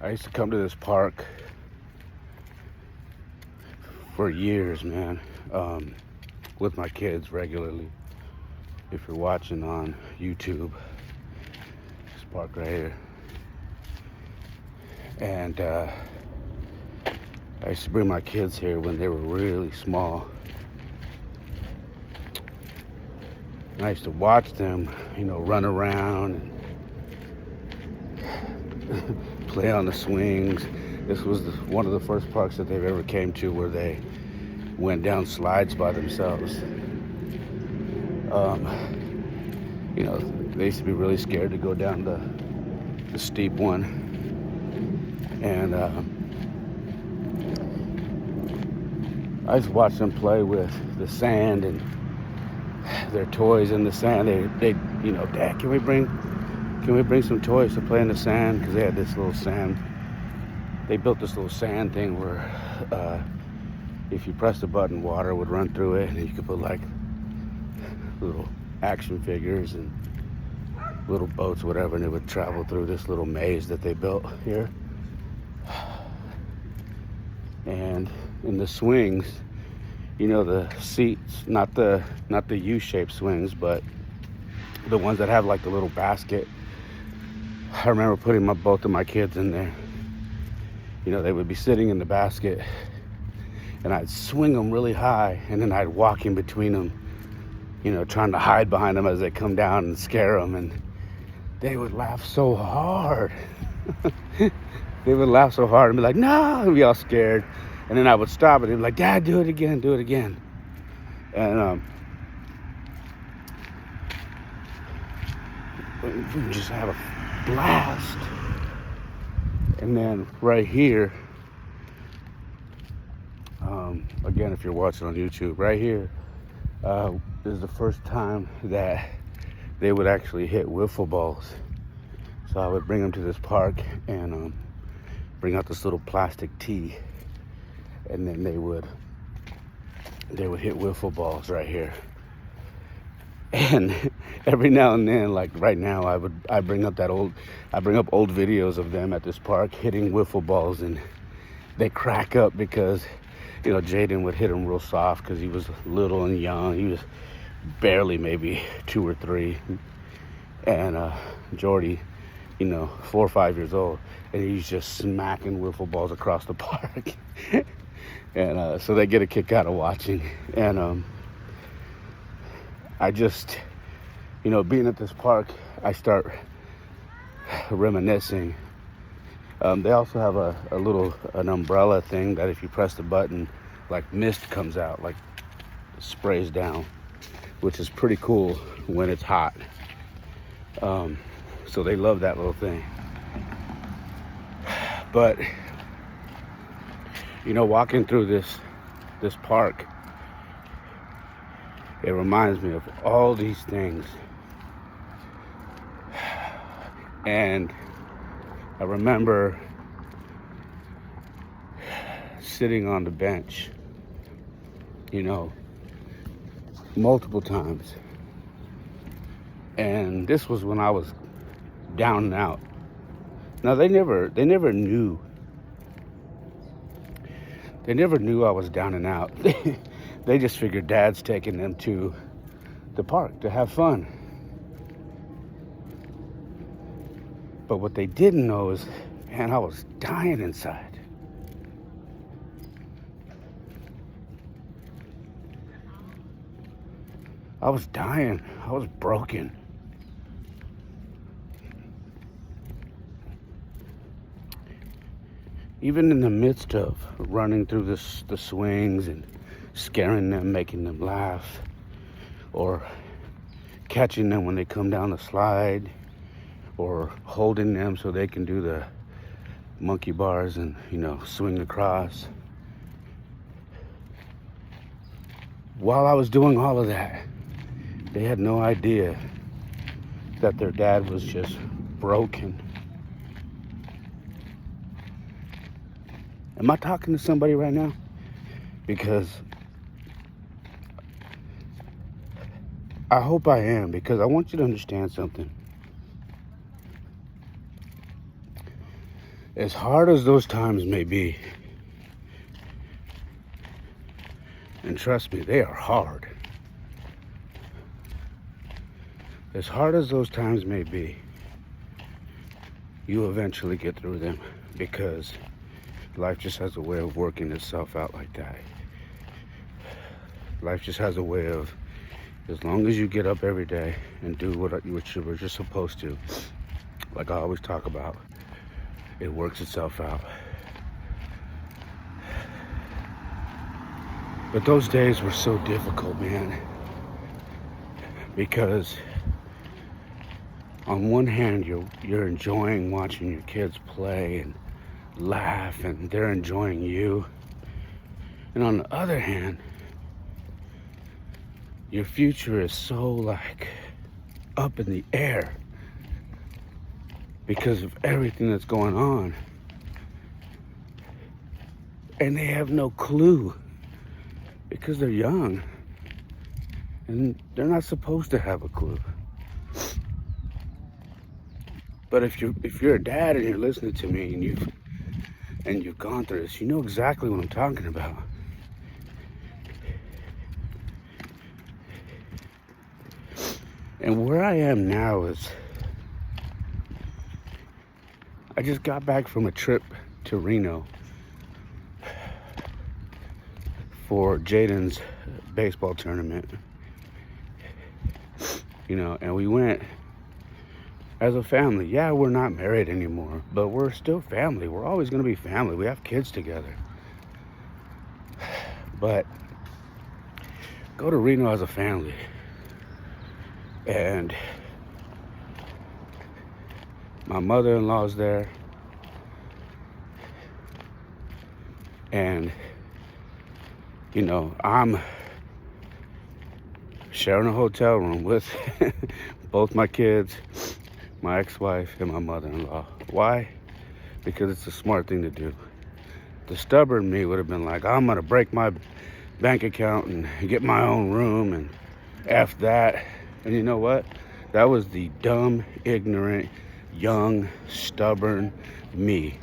I used to come to this park for years, man, with my kids regularly. If you're watching on YouTube, this park right here. And I used to bring my kids here when they were really small. And I used to watch them, run around and play on the swings. This was one of the first parks that they've ever came to where they went down slides by themselves. They used to be really scared to go down the steep one. And I just watched them play with the sand and their toys in the sand. They Dad, can we bring some toys to play in the sand? Because they had this little sand. They built this little sand thing where if you pressed a button, water would run through it, and you could put like little action figures and little boats, whatever, and it would travel through this little maze that they built here. And in the swings, the seats, not the U-shaped swings, but the ones that have like the little basket. I remember putting both of my kids in there. They would be sitting in the basket, and I'd swing them really high, and then I'd walk in between them, trying to hide behind them as they come down and scare them, and they would laugh so hard. They would laugh so hard and be like, no, and be all scared. And then I would stop, and they'd be like, Dad, do it again. And we just have a blast. And then right here, again, if you're watching on YouTube, right here is the first time that they would actually hit wiffle balls. So I would bring them to this park and bring out this little plastic tee, and then they would hit wiffle balls right here. And every now and then, like right now, I bring up old videos of them at this park hitting wiffle balls, and they crack up because Jaden would hit them real soft because he was little and young. He was barely maybe 2 or 3, and Jordy, 4 or 5 years old, and he's just smacking wiffle balls across the park. And so they get a kick out of watching. And I just, being at this park, I start reminiscing. They also have an umbrella thing that if you press the button, like mist comes out, like sprays down, which is pretty cool when it's hot. So they love that little thing. But walking through this park, it reminds me of all these things. And I remember sitting on the bench, multiple times. And this was when I was down and out. Now they never knew. They never knew I was down and out. They just figured Dad's taking them to the park to have fun. But what they didn't know is, man, I was dying inside. I was dying. I was broken. Even in the midst of running through the swings and scaring them, making them laugh, or catching them when they come down the slide, or holding them so they can do the monkey bars and, swing across. While I was doing all of that, they had no idea that their dad was just broken. Am I talking to somebody right now? Because I hope I am, because I want you to understand something. As hard as those times may be, and trust me, they are hard. As hard as those times may be, you eventually get through them because life just has a way of working itself out like that. Life just has a way of, as long as you get up every day and do what you're supposed to, like I always talk about, it works itself out. But those days were so difficult, man, because on one hand, you're enjoying watching your kids play and laugh, and they're enjoying you. And on the other hand, your future is so like up in the air because of everything that's going on. And they have no clue because they're young and they're not supposed to have a clue. But if you're a dad and you're listening to me and you've gone through this, you know exactly what I'm talking about. And where I am now is, I just got back from a trip to Reno for Jaden's baseball tournament. And we went as a family. Yeah, we're not married anymore, but we're still family. We're always going to be family. We have kids together. But go to Reno as a family. And my mother-in-law's there. And, I'm sharing a hotel room with both my kids, my ex-wife, and my mother-in-law. Why? Because it's a smart thing to do. The stubborn me would have been like, I'm going to break my bank account and get my own room and F that. And you know what? That was the dumb, ignorant, young, stubborn me.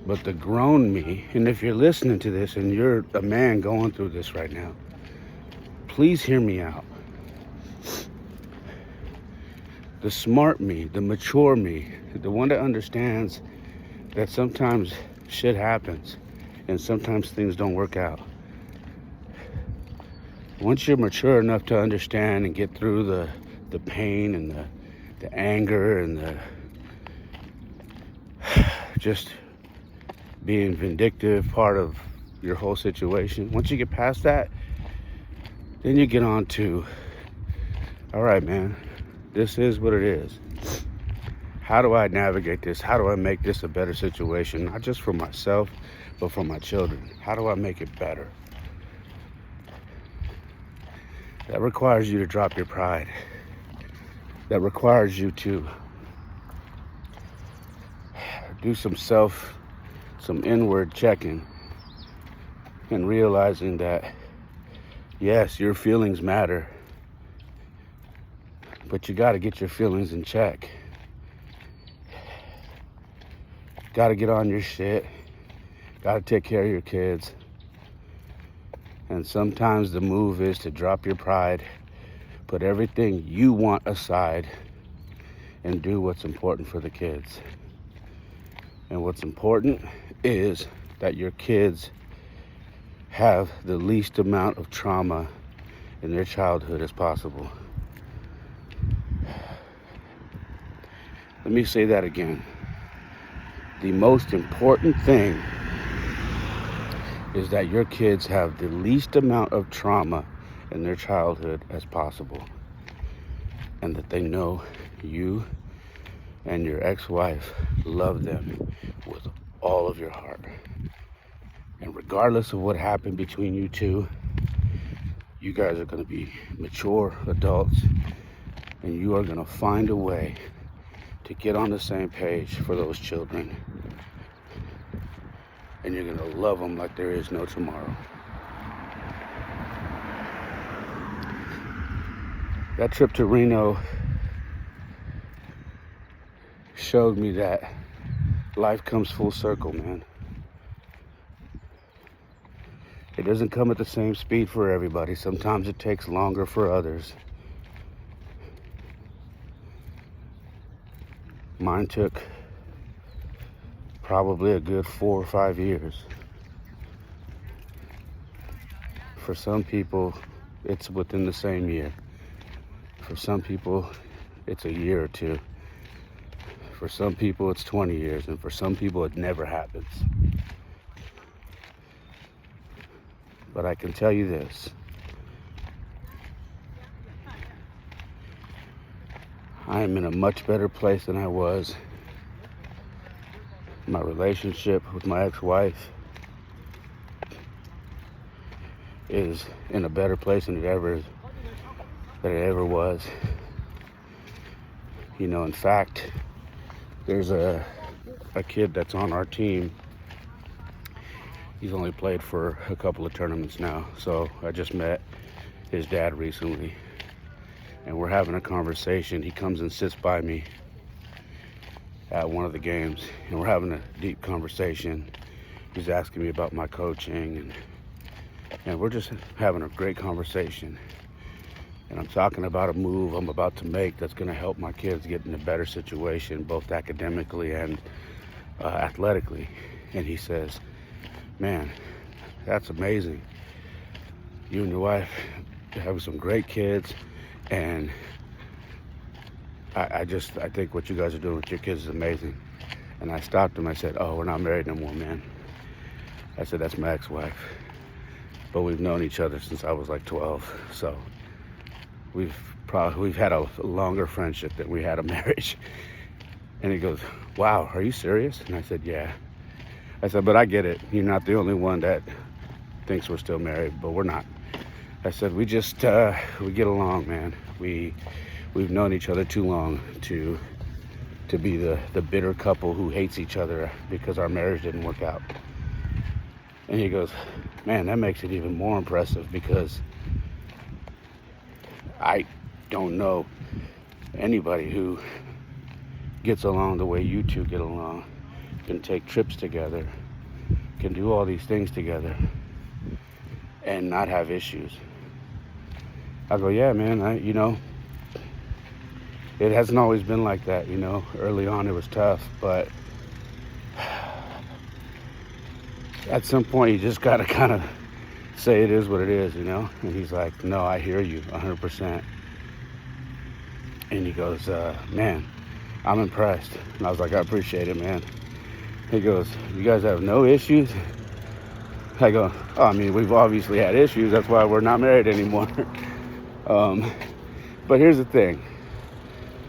But the grown me, and if you're listening to this and you're a man going through this right now, please hear me out. The smart me, the mature me, the one that understands that sometimes shit happens and sometimes things don't work out. Once you're mature enough to understand and get through the pain and the anger and the just being vindictive part of your whole situation, once you get past that, then you get on to, all right, man, this is what it is. How do I navigate this? How do I make this a better situation? Not just for myself, but for my children. How do I make it better? That requires you to drop your pride. That requires you to do some inward checking and realizing that, yes, your feelings matter, but you got to get your feelings in check. Got to get on your shit. Got to take care of your kids. And sometimes the move is to drop your pride, put everything you want aside, and do what's important for the kids. And what's important is that your kids have the least amount of trauma in their childhood as possible. Let me say that again. The most important thing is that your kids have the least amount of trauma in their childhood as possible, and that they know you and your ex-wife love them with all of your heart. And regardless of what happened between you two, you guys are going to be mature adults, and you are going to find a way to get on the same page for those children. And you're going to love them like there is no tomorrow. That trip to Reno showed me that life comes full circle, man. It doesn't come at the same speed for everybody. Sometimes it takes longer for others. Mine took probably a good 4 or 5 years. For some people, it's within the same year. For some people, it's a year or two. For some people, it's 20 years. And for some people, it never happens. But I can tell you this. I am in a much better place than I was. My relationship with my ex-wife is in a better place than it ever was. You know, in fact, there's a kid that's on our team. He's only played for a couple of tournaments now, so I just met his dad recently, and we're having a conversation. He comes and sits by me at one of the games, and we're having a deep conversation. He's asking me about my coaching, and we're just having a great conversation. And I'm talking about a move I'm about to make that's going to help my kids get in a better situation, both academically and athletically. And he says, "Man, that's amazing. You and your wife have some great kids, and I think what you guys are doing with your kids is amazing." And I stopped him. I said, "Oh, we're not married no more, man." I said, "That's my ex-wife. But we've known each other since I was like 12. So we've had a longer friendship than we had a marriage." And he goes, "Wow, are you serious?" And I said, "Yeah." I said, "But I get it. You're not the only one that thinks we're still married, but we're not." I said, "We just, we get along, man. We've known each other too long to be the bitter couple who hates each other because our marriage didn't work out." And he goes, "Man, that makes it even more impressive, because I don't know anybody who gets along the way you two get along, can take trips together, can do all these things together, and not have issues." I go, "Yeah, man, it hasn't always been like that, Early on it was tough, but at some point you just gotta kind of say it is what it is, And he's like, "No, I hear you 100%. And he goes, "Man, I'm impressed." And I was like, "I appreciate it, man." He goes, "You guys have no issues?" I go, "Oh, I mean, we've obviously had issues. That's why we're not married anymore." But here's the thing.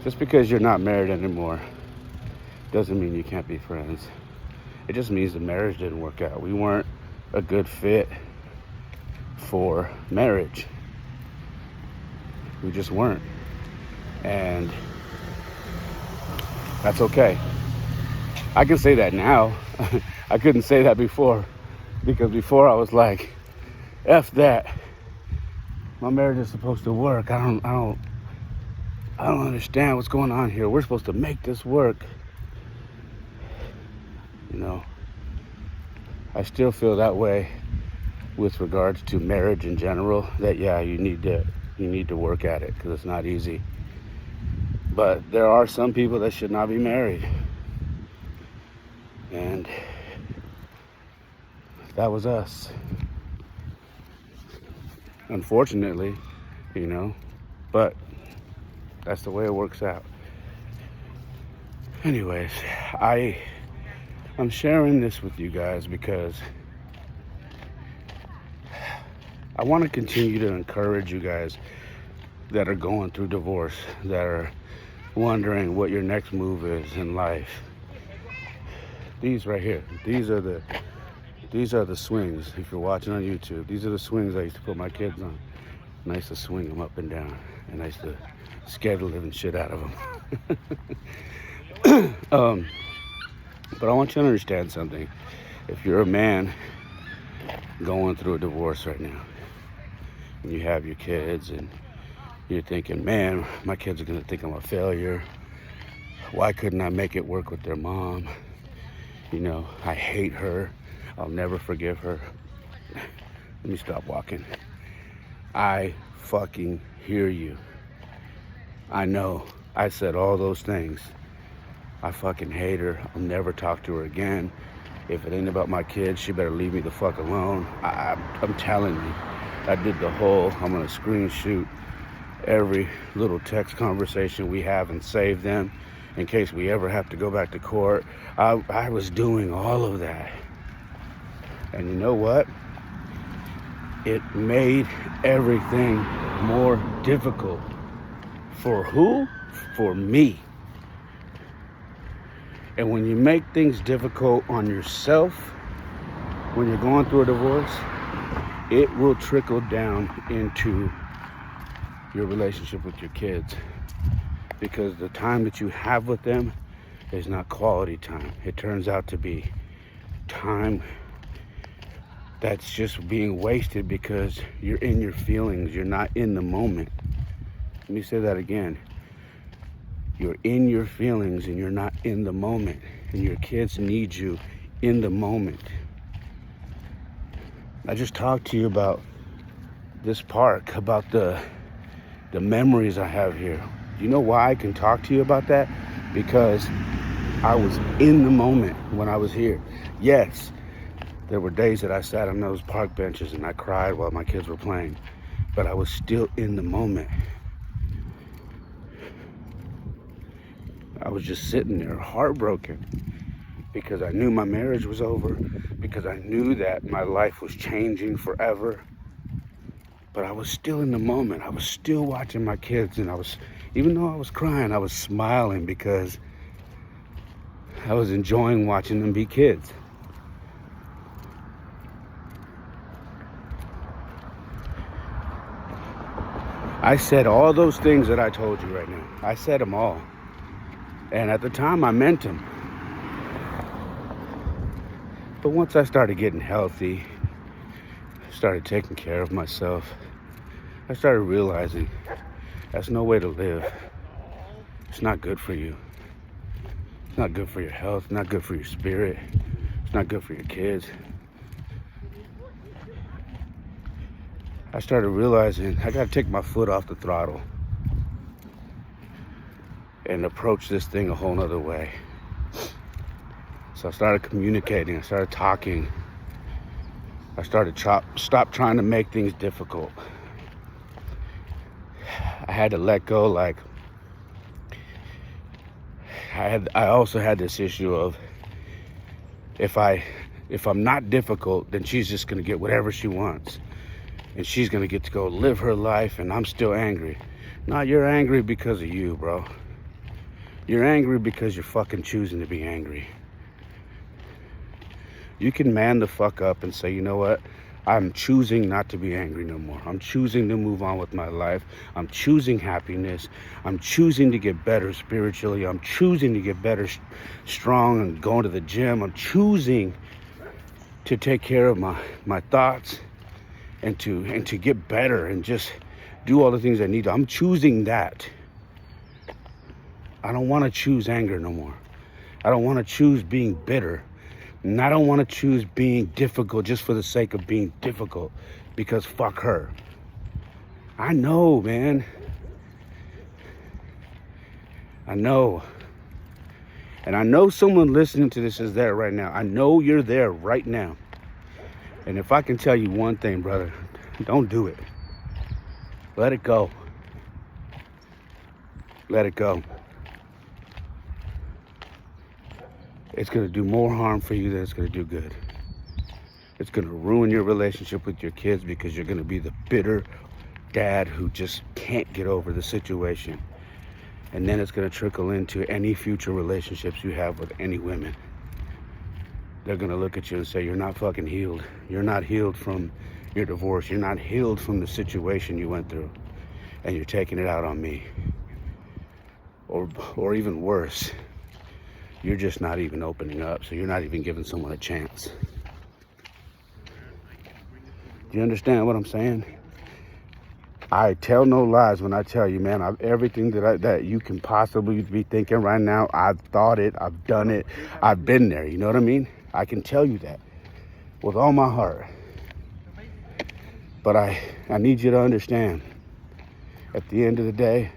Just because you're not married anymore doesn't mean you can't be friends. It just means the marriage didn't work out. We weren't a good fit for marriage. We just weren't. And that's okay. I can say that now. I couldn't say that before, because before I was like, F that. My marriage is supposed to work. I don't understand what's going on here. We're supposed to make this work. I still feel that way with regards to marriage in general, that you need to work at it, because it's not easy. But there are some people that should not be married. And that was us. Unfortunately, but that's the way it works out. Anyways, I'm sharing this with you guys because I want to continue to encourage you guys that are going through divorce, that are wondering what your next move is in life. These right here, these are the swings. If you're watching on YouTube, these are the swings I used to put my kids on. And I used to swing them up and down, and I used to scare the living shit out of them. But I want you to understand something. If you're a man going through a divorce right now, and you have your kids, and you're thinking, "Man, my kids are gonna think I'm a failure. Why couldn't I make it work with their mom?" You know, I hate her. I'll never forgive her. Let me stop walking. I fucking hear you. I know. I said all those things. I fucking hate her. I'll never talk to her again. If it ain't about my kids, she better leave me the fuck alone. I'm telling you. I did the whole, I'm gonna screenshot every little text conversation we have and save them in case we ever have to go back to court. I was doing all of that. And you know what? It made everything more difficult. For who? For me. And when you make things difficult on yourself, when you're going through a divorce, it will trickle down into your relationship with your kids, because the time that you have with them is not quality time. It turns out to be time that's just being wasted because you're in your feelings. You're not in the moment. Let me say that again. You're in your feelings and you're not in the moment. And your kids need you in the moment. I just talked to you about this park, about the memories I have here. You know why I can talk to you about that? Because I was in the moment when I was here. Yes, there were days that I sat on those park benches and I cried while my kids were playing, but I was still in the moment. I was just sitting there heartbroken because I knew my marriage was over, because I knew that my life was changing forever. But I was still in the moment. I was still watching my kids, and even though I was crying, I was smiling because I was enjoying watching them be kids. I said all those things that I told you right now. I said them all. And at the time, I meant them. But once I started getting healthy, started taking care of myself, I started realizing that's no way to live. It's not good for you. It's not good for your health, not good for your spirit. It's not good for your kids. I started realizing I gotta take my foot off the throttle and approach this thing a whole nother way. So I started communicating, I started talking. I started stop trying to make things difficult. I had to let go. Like I also had this issue of if I'm not difficult, then she's just gonna get whatever she wants, and she's gonna get to go live her life, and I'm still angry. No, you're angry because of you, bro. You're angry because you're fucking choosing to be angry. You can man the fuck up and say, you know what? I'm choosing not to be angry no more. I'm choosing to move on with my life. I'm choosing happiness. I'm choosing to get better spiritually. I'm choosing to get better strong and going to the gym. I'm choosing to take care of my thoughts and to get better and just do all the things I need to. I'm choosing that. I don't want to choose anger no more. I don't want to choose being bitter. And I don't want to choose being difficult just for the sake of being difficult, because fuck her. I know, man. I know. And I know someone listening to this is there right now. I know you're there right now. And if I can tell you one thing, brother, don't do it. Let it go. Let it go. It's going to do more harm for you than it's going to do good. It's going to ruin your relationship with your kids because you're going to be the bitter dad who just can't get over the situation. And then it's going to trickle into any future relationships you have with any women. They're going to look at you and say, you're not fucking healed. You're not healed from your divorce. You're not healed from the situation you went through. And you're taking it out on me. Or even worse, you're just not even opening up, so you're not even giving someone a chance. Do you understand what I'm saying? I tell no lies when I tell you, man, everything that you can possibly be thinking right now, I've thought it, I've done it, I've been there, you know what I mean? I can tell you that with all my heart. But I need you to understand, at the end of the day,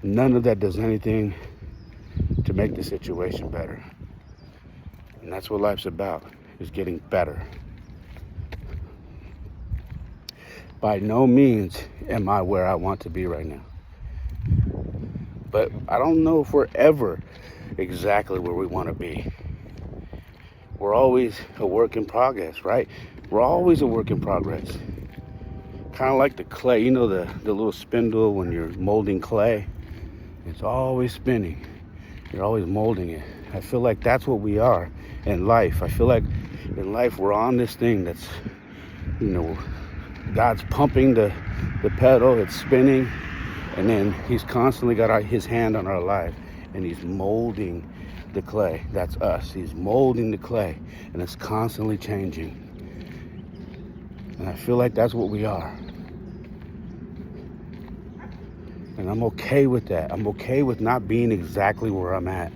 none of that does anything to make the situation better. And that's what life's about, is getting better. By no means am I where I want to be right now. But I don't know if we're ever exactly where we want to be. We're always a work in progress, right? We're always a work in progress. Kind of like the clay, you know, the little spindle when you're molding clay. It's always spinning. You're always molding it. I feel like that's what we are in life. I feel like in life we're on this thing that's, you know, God's pumping the pedal, it's spinning, and then he's constantly got his hand on our life, and he's molding the clay. That's us. He's molding the clay, and it's constantly changing. And I feel like that's what we are. And I'm okay with that. I'm okay with not being exactly where I'm at.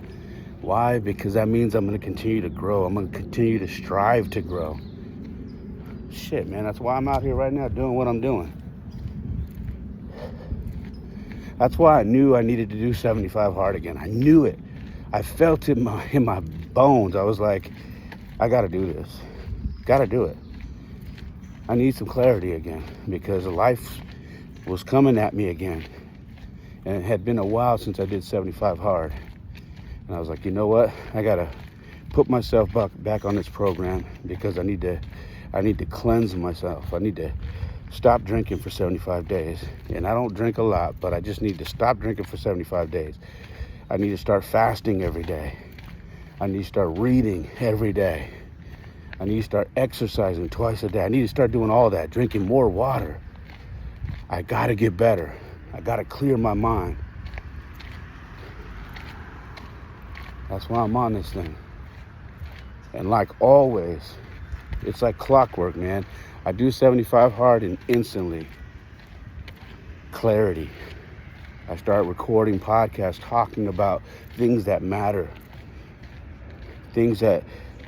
Why? Because that means I'm going to continue to grow. I'm going to continue to strive to grow. Shit, man, that's why I'm out here right now doing what I'm doing. That's why I knew I needed to do 75 hard again. I knew it. I felt it in my bones. I was like, I got to do this. Got to do it. I need some clarity again because life was coming at me again. And it had been a while since I did 75 hard. And I was like, you know what? I got to put myself back on this program because I need to cleanse myself. I need to stop drinking for 75 days. And I don't drink a lot, but I just need to stop drinking for 75 days. I need to start fasting every day. I need to start reading every day. I need to start exercising twice a day. I need to start doing all that, drinking more water. I got to get better. I got to clear my mind. That's why I'm on this thing. And like always, it's like clockwork, man. I do 75 hard and instantly clarity. I start recording podcasts talking about things that matter. Things that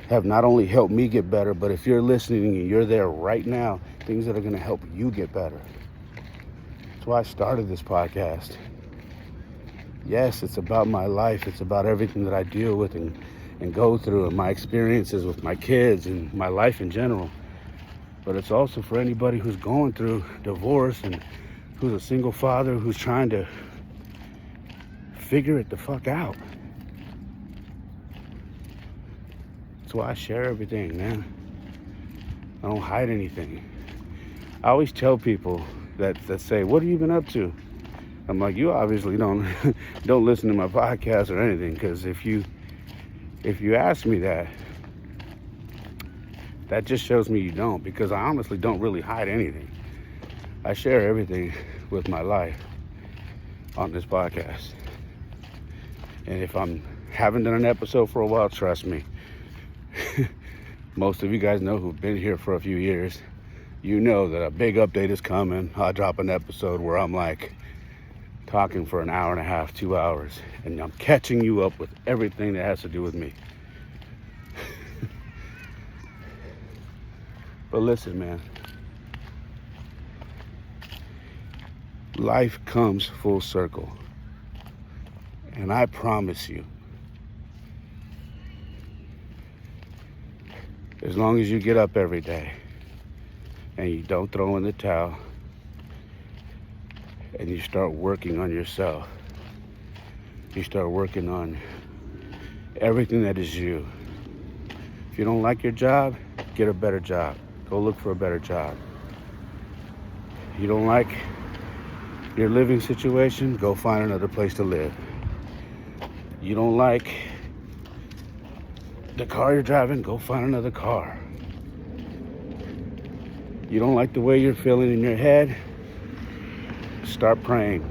have not only helped me get better, but if you're listening and you're there right now, things that are going to help you get better. That's why I started this podcast. Yes, it's about my life. It's about everything that I deal with and go through and my experiences with my kids and my life in general. But it's also for anybody who's going through divorce and who's a single father who's trying to figure it the fuck out. That's why I share everything, man. I don't hide anything. I always tell people that say, what have you been up to? I'm like, you obviously don't listen to my podcast or anything, because if you ask me that just shows me you don't, because I honestly don't really hide anything. I share everything with my life on this podcast. And if I haven't done an episode for a while, trust me, most of you guys know who've been here for a few years, you know that a big update is coming. I'll drop an episode where I'm like talking for an hour and a half, 2 hours, and I'm catching you up with everything that has to do with me. But listen, man, life comes full circle. And I promise you, as long as you get up every day and you don't throw in the towel and you start working on yourself, you start working on everything that is you. If you don't like your job, get a better job. Go look for a better job. You don't like your living situation, go find another place to live. You don't like the car you're driving, go find another car. You don't like the way you're feeling in your head, start praying.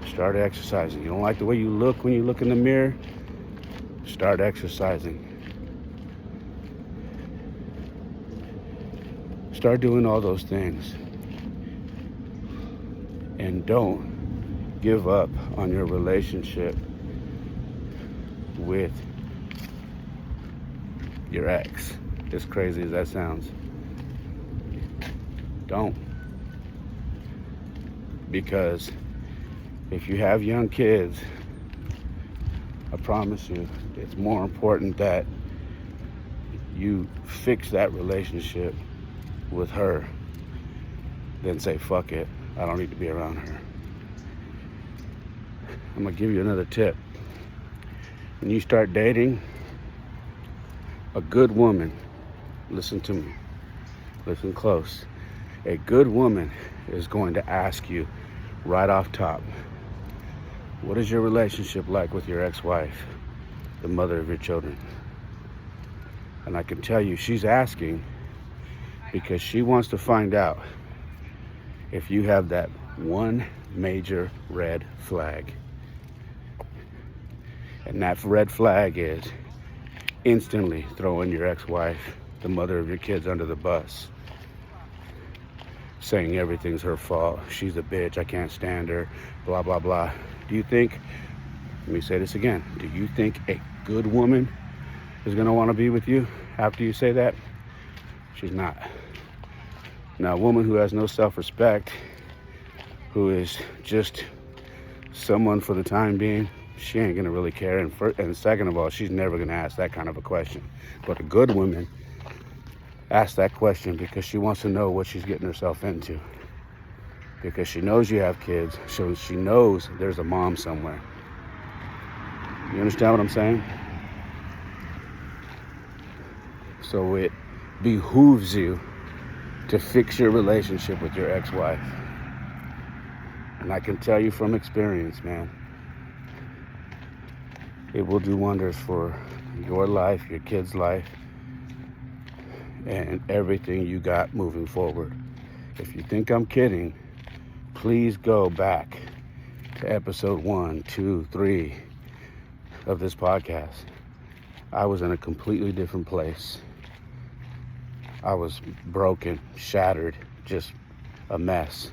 Start exercising. You don't like the way you look when you look in the mirror, start exercising. Start doing all those things. And don't give up on your relationship with your ex. As crazy as that sounds. Don't. Because if you have young kids, I promise you, it's more important that you fix that relationship with her than say, fuck it, I don't need to be around her. I'm gonna give you another tip. When you start dating, a good woman, listen to me, listen close. A good woman is going to ask you right off top, what is your relationship like with your ex-wife, the mother of your children? And I can tell you she's asking because she wants to find out if you have that one major red flag. And that red flag is instantly throwing your ex-wife, the mother of your kids, under the bus. Saying everything's her fault. She's a bitch. I can't stand her. Blah, blah, blah. Do you think, let me say this again, do you think a good woman is going to want to be with you after you say that? She's not. Now, a woman who has no self-respect, who is just someone for the time being, she ain't going to really care. And second of all, she's never going to ask that kind of a question. But a good woman asks that question because she wants to know what she's getting herself into. Because she knows you have kids, so she knows there's a mom somewhere. You understand what I'm saying? So it behooves you to fix your relationship with your ex-wife. And I can tell you from experience, man, it will do wonders for your life, your kid's life, and everything you got moving forward. If you think I'm kidding, please go back to episode 1, 2, 3 of this podcast. I was in a completely different place. I was broken, shattered, just a mess.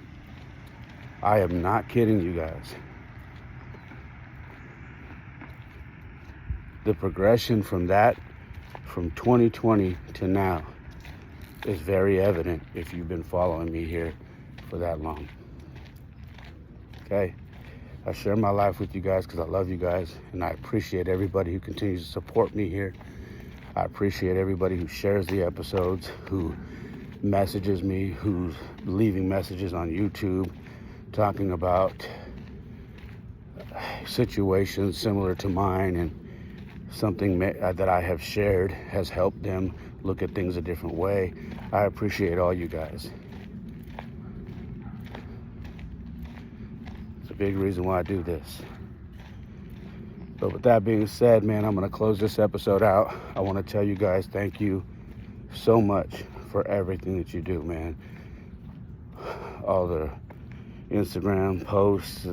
I am not kidding you guys. The progression from 2020 to now is very evident if you've been following me here for that long. Okay? I share my life with you guys because I love you guys, and I appreciate everybody who continues to support me here. I appreciate everybody who shares the episodes, who messages me, who's leaving messages on YouTube talking about situations similar to mine, and something that I have shared has helped them look at things a different way. I appreciate all you guys. It's a big reason why I do this. But with that being said, man, I'm going to close this episode out. I want to tell you guys thank you so much for everything that you do, man. All the Instagram posts,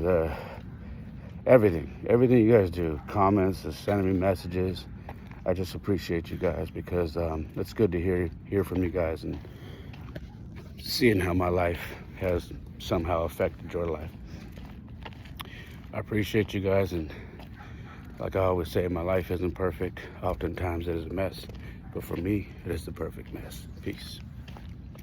everything you guys do, comments, sending me messages. I just appreciate you guys because it's good to hear from you guys and seeing how my life has somehow affected your life. I appreciate you guys, and like I always say, my life isn't perfect. Oftentimes it is a mess, but for me, it is the perfect mess. Peace.